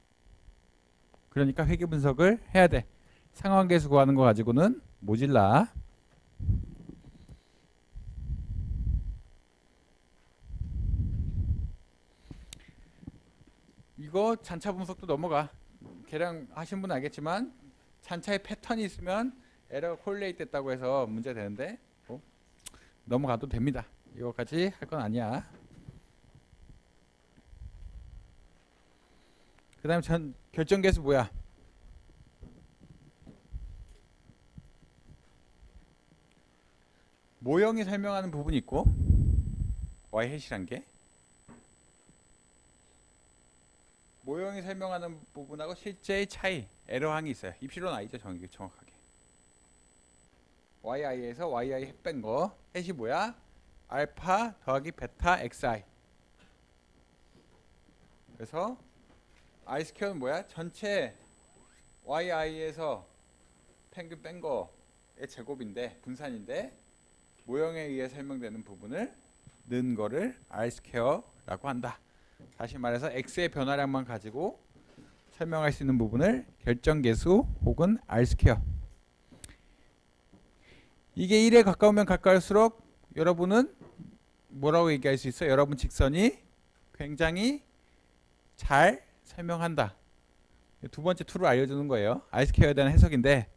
그러니까 회귀 분석을 해야 돼. 상환계수 구하는 거 가지고는 모질라. 이거 잔차 분석도 넘어가. 계량 하신 분 알겠지만 잔차의 패턴이 있으면 에러가 콜레이트 됐다고 해서 문제 되는데 넘어가도 됩니다. 이거까지 할 건 아니야. 그 다음에 결정계수 뭐야? 모형이 설명하는 부분이 있고 y 해시란 게 모형이 설명하는 부분하고 실제의 차이, 에러항이 있어요. 입시로는 아니죠, 정확하게. yi에서 yi 핵 뺀 거. 해시 뭐야? 알파 더하기 베타 xi. 그래서 i 스퀘어는 뭐야? 전체 yi에서 평균 뺀 거의 제곱인데 분산인데 모형에 의해 설명되는 부분을 넣은 거를 r 스퀘어라고 한다. 다시 말해서 x의 변화량만 가지고 설명할 수 있는 부분을 결정계수 혹은 r 스퀘어. 이게 1에 가까우면 가까울수록 여러분은 뭐라고 얘기할 수 있어요? 여러분 직선이 굉장히 잘 설명한다. 두 번째 툴을 알려주는 거예요. r 스퀘어에 대한 해석인데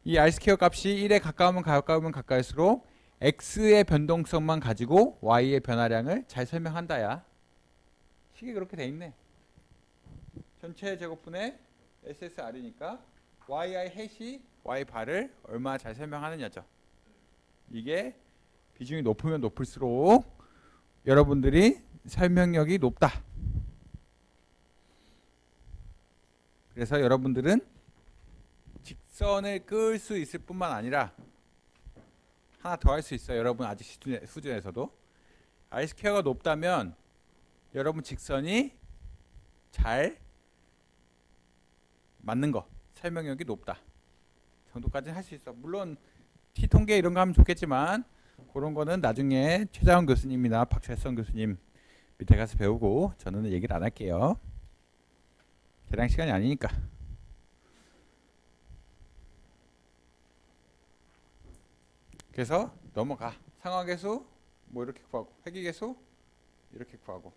이 r 스퀘어 값이 1에 가까우면 가까울수록 x의 변동성만 가지고 y의 변화량을 잘 설명한다야. 식이 그렇게 돼 있네. 전체 제곱분의 SSR이니까 yi 해시 y 바를 얼마나 잘 설명하느냐죠. 이게 비중이 높으면 높을수록 여러분들이 설명력이 높다. 그래서 여러분들은 직선을 끌 수 있을 뿐만 아니라 하나 더 할 수 있어요. 여러분 아직 수준에서도 r 스퀘어가 높다면 여러분 직선이 잘 맞는 거, 설명력이 높다 정도까지는 할 수 있어. 물론 t 통계 이런 거 하면 좋겠지만 그런 거는 나중에 최자원 교수님이나 박철성 교수님 밑에 가서 배우고 저는 얘기를 안 할게요. 계량 시간이 아니니까. 그래서 넘어가. 상환계수 뭐 이렇게 구하고 회귀계수 이렇게 구하고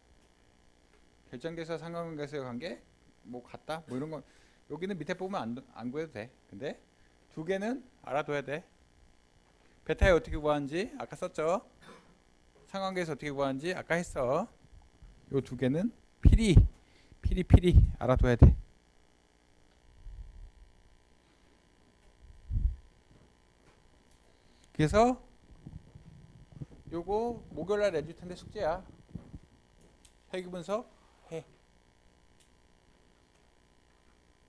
결정계수와 상환계수의 관계 뭐 같다 뭐 이런 거 여기는 밑에 보면 안 구해도 돼. 근데 두 개는 알아둬야 돼. 베타에 어떻게 구하는지 아까 썼죠. 상환계수 어떻게 구하는지 아까 했어. 요 두 개는 필히 알아둬야 돼. 그래서 요거 목요일날 내줄 텐데 숙제야. 회귀 분석 해.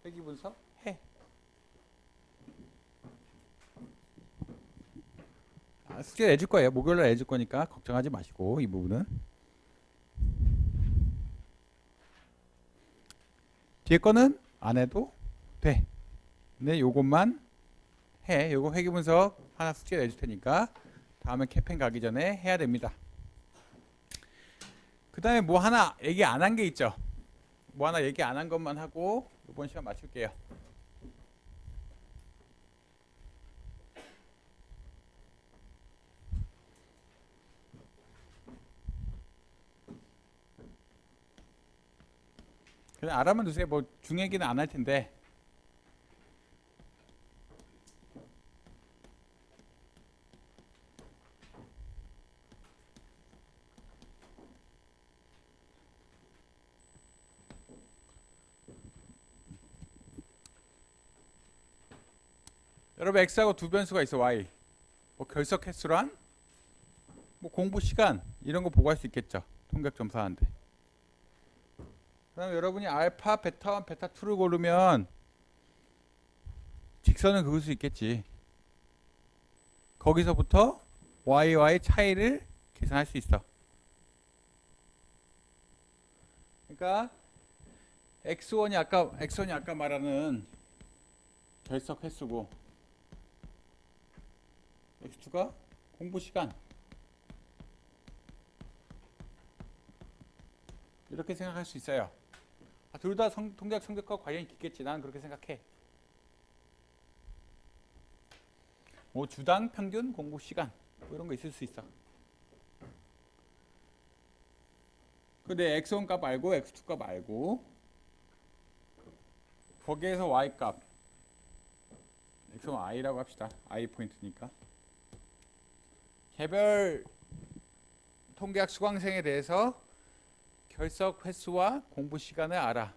회귀 분석 해. 숙제 내줄 거예요. 목요일날 내줄 거니까 걱정하지 마시고 이 부분은. 뒤에 거는 안 해도 돼. 근데 요것만 해. 요거 회귀 분석 하나 숙제 내줄 테니까 다음에 캠페인 가기 전에 해야 됩니다. 그 다음에 뭐 하나 얘기 안 한 게 있죠. 뭐 하나 얘기 안 한 것만 하고 이번 시간 마칠게요. 그냥 알아만 두세요. 뭐 중얘기는 안 할 텐데. 여러분 x하고 두 변수가 있어. y. 뭐 결석 횟수란 뭐 공부 시간 이런 거 보고 할 수 있겠죠. 통계 점수하는데. 그다음 여러분이 알파, 베타 1, 베타 2를 고르면 직선을 그을 수 있겠지. 거기서부터 y와의 차이를 계산할 수 있어. 그러니까 x1이 아까 말하는 결석 횟수고 x2가 공부 시간. 이렇게 생각할 수 있어요. 둘 다 통계학 성적과 관련이 있겠지. 나는 그렇게 생각해. 뭐 주당 평균 공부 시간 뭐 이런 거 있을 수 있어. 근데 x1 값 알고 x2 값 알고 거기에서 y 값 x1 i라고 합시다. i 포인트니까. 개별 통계학 수강생에 대해서 결석 횟수와 공부 시간을 알아.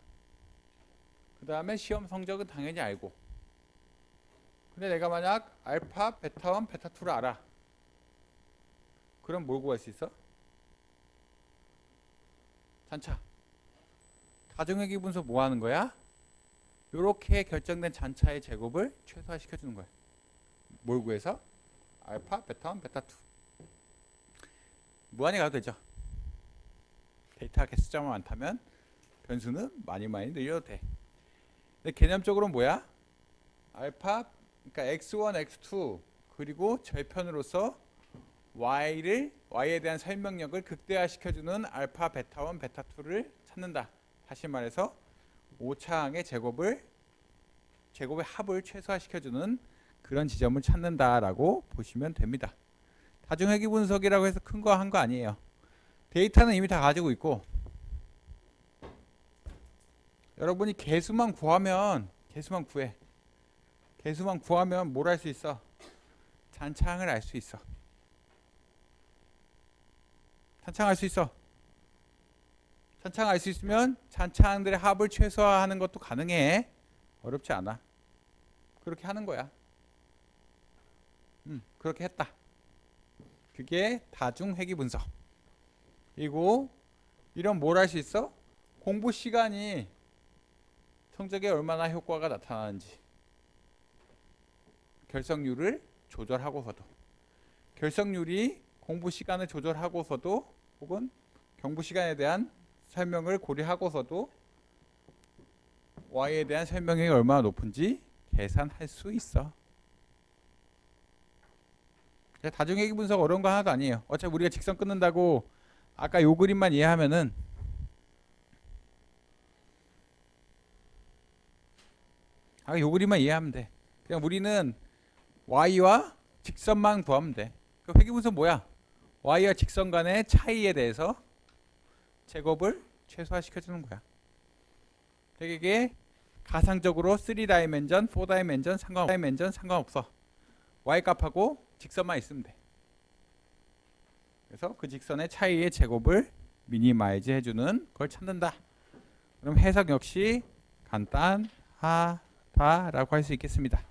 그 다음에 시험 성적은 당연히 알고. 근데 내가 만약 알파, 베타 1, 베타 2를 알아. 그럼 뭘 구할 수 있어? 잔차. 다중회귀 분석 뭐 하는 거야? 요렇게 결정된 잔차의 제곱을 최소화시켜주는 거야. 뭘 구해서? 알파, 베타 1, 베타 2. 무한히 가도 되죠. 데이터 개수자만 많다면 변수는 많이 늘려도 돼. 근데 개념적으로 뭐야? 알파, 그러니까 x1, x2 그리고 절편으로서 y에 대한 설명력을 극대화시켜주는 알파, 베타 1, 베타 2를 찾는다. 다시 말해서 5차항의 제곱의 합을 최소화시켜주는 그런 지점을 찾는다라고 보시면 됩니다. 다중회귀 분석이라고 해서 큰 거 한 거 아니에요. 데이터는 이미 다 가지고 있고 여러분이 개수만 구해. 개수만 구하면 뭘 할 수 있어? 잔차항을 알 수 있어. 잔차항 알 수 있어. 잔차항 알 수 있으면 잔차항들의 합을 최소화하는 것도 가능해. 어렵지 않아. 그렇게 하는 거야. 그렇게 했다. 그게 다중회귀 분석. 그리고 이런 뭘 할 수 있어? 공부 시간이 성적에 얼마나 효과가 나타나는지. 결석률을 조절하고서도. 결석률이 공부 시간을 조절하고서도 혹은 경부 시간에 대한 설명을 고려하고서도 y에 대한 설명이 얼마나 높은지 계산할 수 있어. 다중회귀 분석 어려운 거 하나도 아니에요. 어차피 우리가 직선 끊는다고 아까 요 그림만 이해하면은 요 그림만 이해하면 돼. 그냥 우리는 y와 직선만 구하면 돼. 그 회귀 분석 뭐야? y와 직선 간의 차이에 대해서 제곱을 최소화시켜주는 거야. 되게 가상적으로 3다이멘전, 4다이멘전 상관없어. y 값하고 직선만 있으면 돼. 그래서 그 직선의 차이의 제곱을 미니마이즈 해주는 걸 찾는다. 그럼 해석 역시 간단하다라고 할 수 있겠습니다.